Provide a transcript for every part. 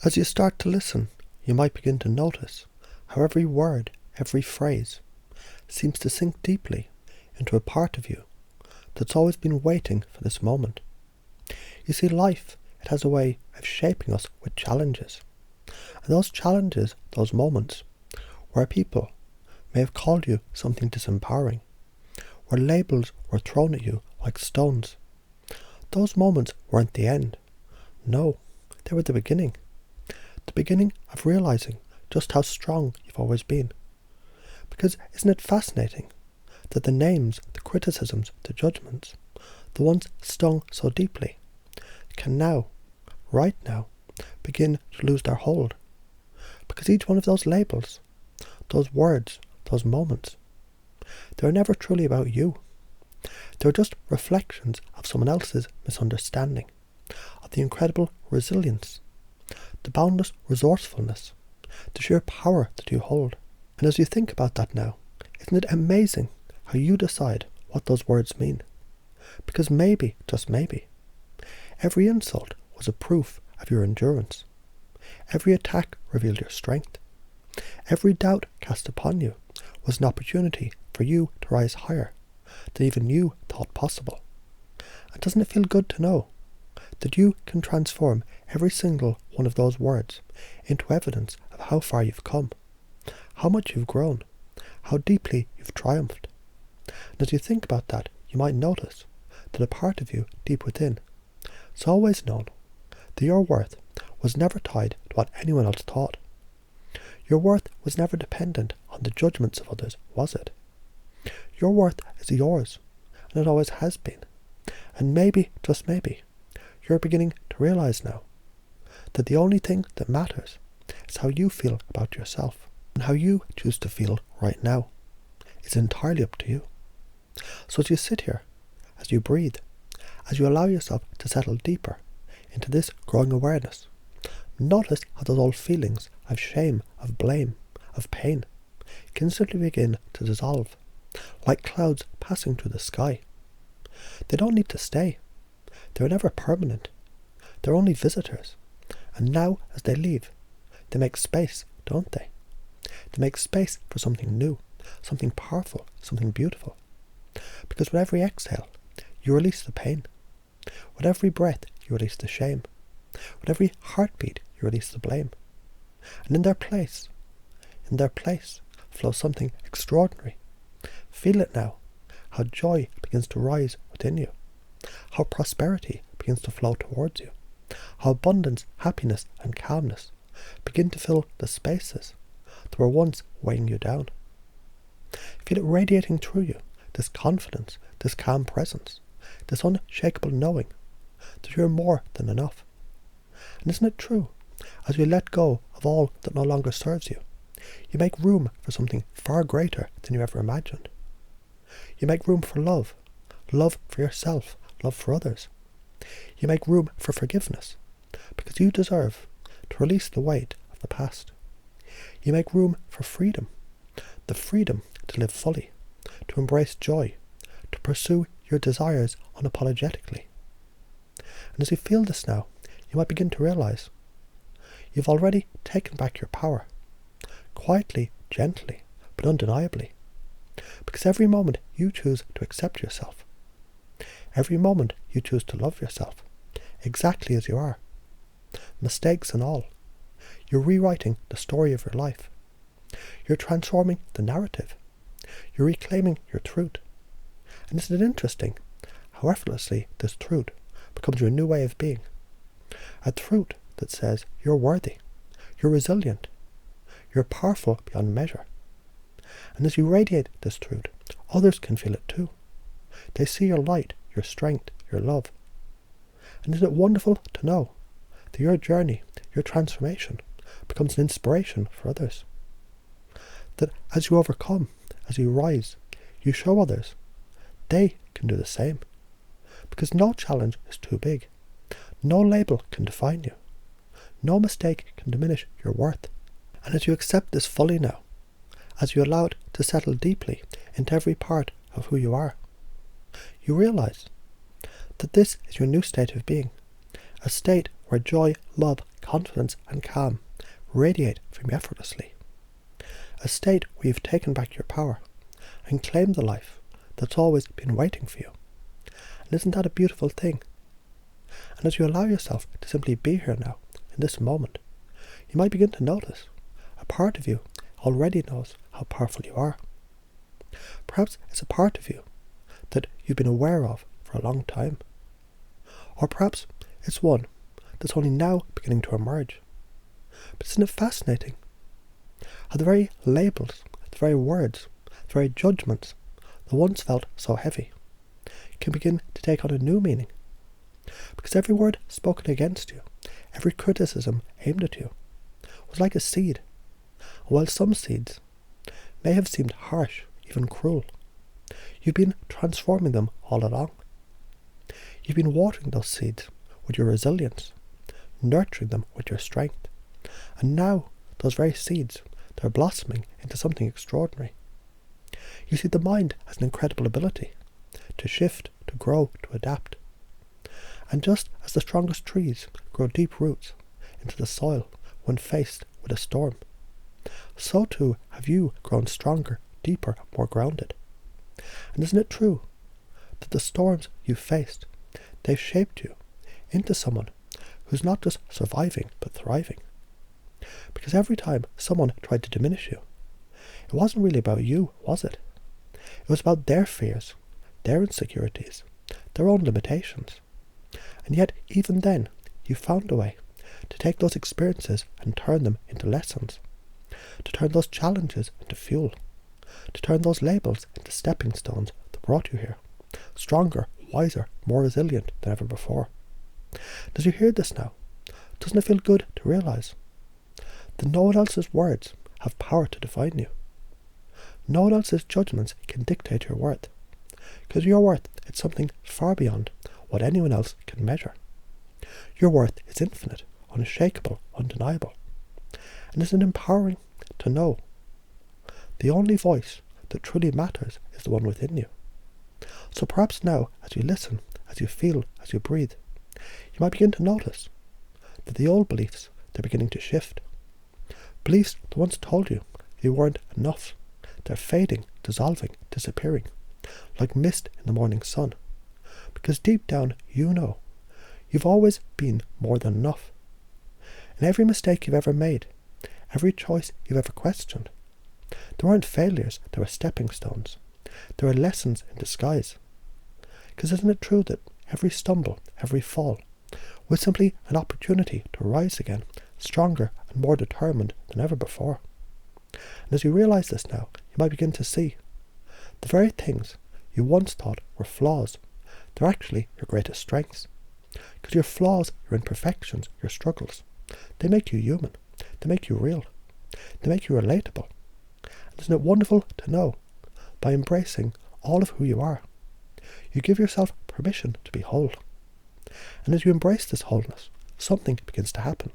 As you start to listen, you might begin to notice how every word, every phrase, seems to sink deeply into a part of you that's always been waiting for this moment. You see, life, it has a way of shaping us with challenges. And those challenges, those moments, where people may have called you something disempowering, where labels were thrown at you like stones. Those moments weren't the end. No, they were the beginning. The beginning of realizing just how strong you've always been. Because isn't it fascinating that the names, the criticisms, the judgments, the ones stung so deeply, can now, right now, begin to lose their hold? Because each one of those labels, those words, those moments, they were never truly about you. They were just reflections of someone else's misunderstanding, of the incredible resilience, the boundless resourcefulness, the sheer power that you hold. And as you think about that now, isn't it amazing how you decide what those words mean? Because maybe, just maybe, every insult was a proof of your endurance. Every attack revealed your strength. Every doubt cast upon you was an opportunity for you to rise higher than even you thought possible. And doesn't it feel good to know that you can transform every single one of those words into evidence of how far you've come, how much you've grown, how deeply you've triumphed? And as you think about that, you might notice that a part of you deep within has always known that your worth was never tied to what anyone else thought. Your worth was never dependent on the judgments of others, was it? Your worth is yours, and it always has been. And maybe, just maybe, you're beginning to realize now that the only thing that matters is how you feel about yourself, and how you choose to feel right now. It's entirely up to you. So as you sit here, as you breathe, as you allow yourself to settle deeper into this growing awareness, notice how those old feelings of shame, of blame, of pain can simply begin to dissolve, like clouds passing through the sky. They don't need to stay. They're never permanent. They're only visitors. And now, as they leave, they make space, don't they? They make space for something new, something powerful, something beautiful. Because with every exhale, you release the pain. With every breath, you release the shame. With every heartbeat, you release the blame. And in their place, flows something extraordinary. Feel it now, how joy begins to rise within you, how prosperity begins to flow towards you, how abundance, happiness, and calmness begin to fill the spaces that were once weighing you down. Feel it radiating through you, this confidence, this calm presence, this unshakable knowing that you're more than enough. And isn't it true, as you let go of all that no longer serves you, you make room for something far greater than you ever imagined. You make room for love, love for yourself, love for others. You make room for forgiveness, because you deserve to release the weight of the past. You make room for freedom, the freedom to live fully, to embrace joy, to pursue your desires unapologetically. And as you feel this now, you might begin to realize you've already taken back your power, quietly, gently, but undeniably. Because every moment you choose to accept yourself, every moment you choose to love yourself, exactly as you are, mistakes and all, you're rewriting the story of your life. You're transforming the narrative. You're reclaiming your truth. And isn't it interesting how effortlessly this truth becomes your new way of being? A truth that says you're worthy, you're resilient, you're powerful beyond measure. And as you radiate this truth, others can feel it too. They see your light, your strength, your love. And isn't it wonderful to know that your journey, your transformation, becomes an inspiration for others? That as you overcome, as you rise, you show others they can do the same. Because no challenge is too big. No label can define you. No mistake can diminish your worth. And as you accept this fully now, as you allow it to settle deeply into every part of who you are, you realize that this is your new state of being, a state where joy, love, confidence and calm radiate from you effortlessly. A state where you've taken back your power and claimed the life that's always been waiting for you. And isn't that a beautiful thing? And as you allow yourself to simply be here now, in this moment, you might begin to notice a part of you already knows how powerful you are. Perhaps it's a part of you that you've been aware of for a long time. Or perhaps it's one that's only now beginning to emerge. But isn't it fascinating how the very labels, the very words, the very judgments that once felt so heavy can begin to take on a new meaning? Because every word spoken against you, every criticism aimed at you, was like a seed. And while some seeds may have seemed harsh, even cruel, you've been transforming them all along. You've been watering those seeds with your resilience, nurturing them with your strength. And now, those very seeds, they're blossoming into something extraordinary. You see, the mind has an incredible ability to shift, to grow, to adapt. And just as the strongest trees grow deep roots into the soil when faced with a storm, so too have you grown stronger, deeper, more grounded. And isn't it true that the storms you've faced, they've shaped you into someone who's not just surviving but thriving? Because every time someone tried to diminish you, it wasn't really about you, was it? It was about their fears, their insecurities, their own limitations. And yet, even then, you found a way to take those experiences and turn them into lessons, to turn those challenges into fuel, to turn those labels into stepping stones that brought you here, stronger, wiser, more resilient than ever before. Does you hear this now? Doesn't it feel good to realise that no one else's words have power to define you? No one else's judgments can dictate your worth, because your worth is something far beyond what anyone else can measure. Your worth is infinite, unshakable, undeniable. And isn't it empowering to know the only voice that truly matters is the one within you? So perhaps now, as you listen, as you feel, as you breathe, you might begin to notice that the old beliefs, they're beginning to shift. Beliefs that once told you you weren't enough, they're fading, dissolving, disappearing, like mist in the morning sun. Because deep down you know you've always been more than enough. And every mistake you've ever made, every choice you've ever questioned, they weren't failures, they were stepping stones. They were lessons in disguise. Because isn't it true that every stumble, every fall, was simply an opportunity to rise again, stronger and more determined than ever before? And as you realise this now, you might begin to see the very things you once thought were flaws, they're actually your greatest strengths. Because your flaws, your imperfections, your struggles, they make you human, they make you real, they make you relatable. And isn't it wonderful to know, by embracing all of who you are, you give yourself permission to be whole. And as you embrace this wholeness, something begins to happen.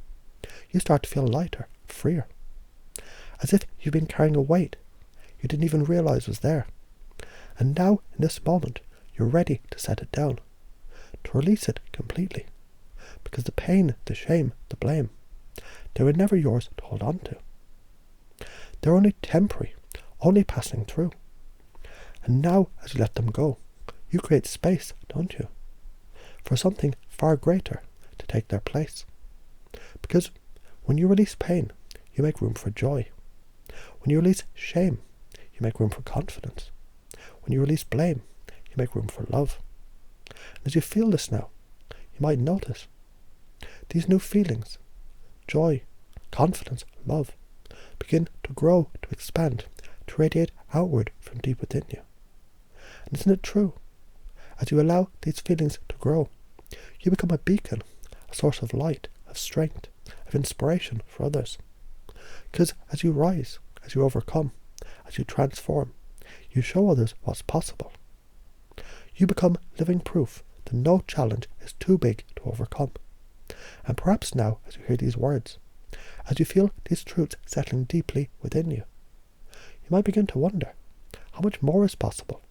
You start to feel lighter, freer, as if you've been carrying a weight you didn't even realise was there. And now, in this moment, you're ready to set it down, to release it completely, because the pain, the shame, the blame, they were never yours to hold on to. They're only temporary, only passing through. And now, as you let them go, you create space, don't you, for something far greater to take their place. Because when you release pain, you make room for joy. When you release shame, you make room for confidence. When you release blame, you make room for love. And as you feel this now, you might notice these new feelings, joy, confidence, love, begin to grow, to expand, to radiate outward from deep within you. And isn't it true? As you allow these feelings to grow, you become a beacon, a source of light, of strength, of inspiration for others. Because as you rise, as you overcome, as you transform, you show others what's possible. You become living proof that no challenge is too big to overcome. And perhaps now, as you hear these words, as you feel these truths settling deeply within you, you might begin to wonder how much more is possible.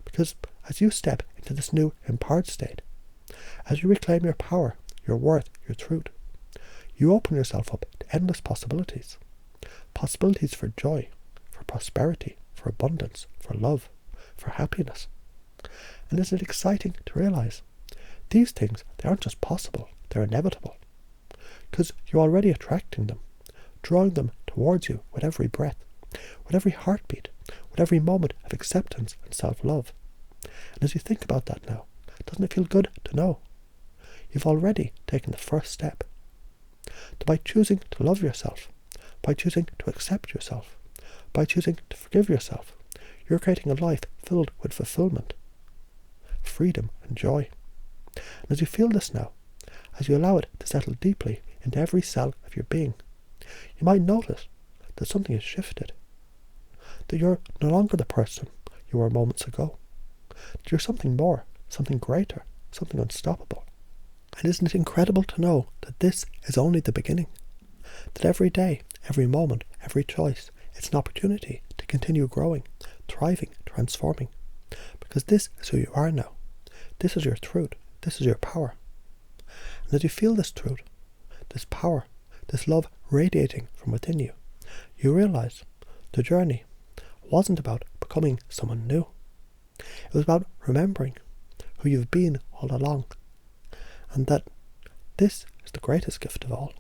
Because as you step into this new empowered state, as you reclaim your power, your worth, your truth. You open yourself up to endless possibilities. Possibilities for joy, for prosperity, for abundance, for love, for happiness. And isn't it exciting to realize these things, they aren't just possible, they're inevitable. Because you're already attracting them, drawing them towards you with every breath, with every heartbeat, with every moment of acceptance and self-love. And as you think about that now, doesn't it feel good to know you've already taken the first step? That by choosing to love yourself, by choosing to accept yourself, by choosing to forgive yourself, you're creating a life filled with fulfillment, freedom and joy. And as you feel this now, as you allow it to settle deeply into every cell of your being, you might notice that something has shifted. That you're no longer the person you were moments ago. That you're something more, something greater, something unstoppable. And isn't it incredible to know that this is only the beginning? That every day, every moment, every choice, it's an opportunity to continue growing, thriving, transforming. Because this is who you are now. This is your truth. This is your power. And as you feel this truth, this power, this love radiating from within you, you realize the journey wasn't about becoming someone new. It was about remembering who you've been all along. And that this is the greatest gift of all.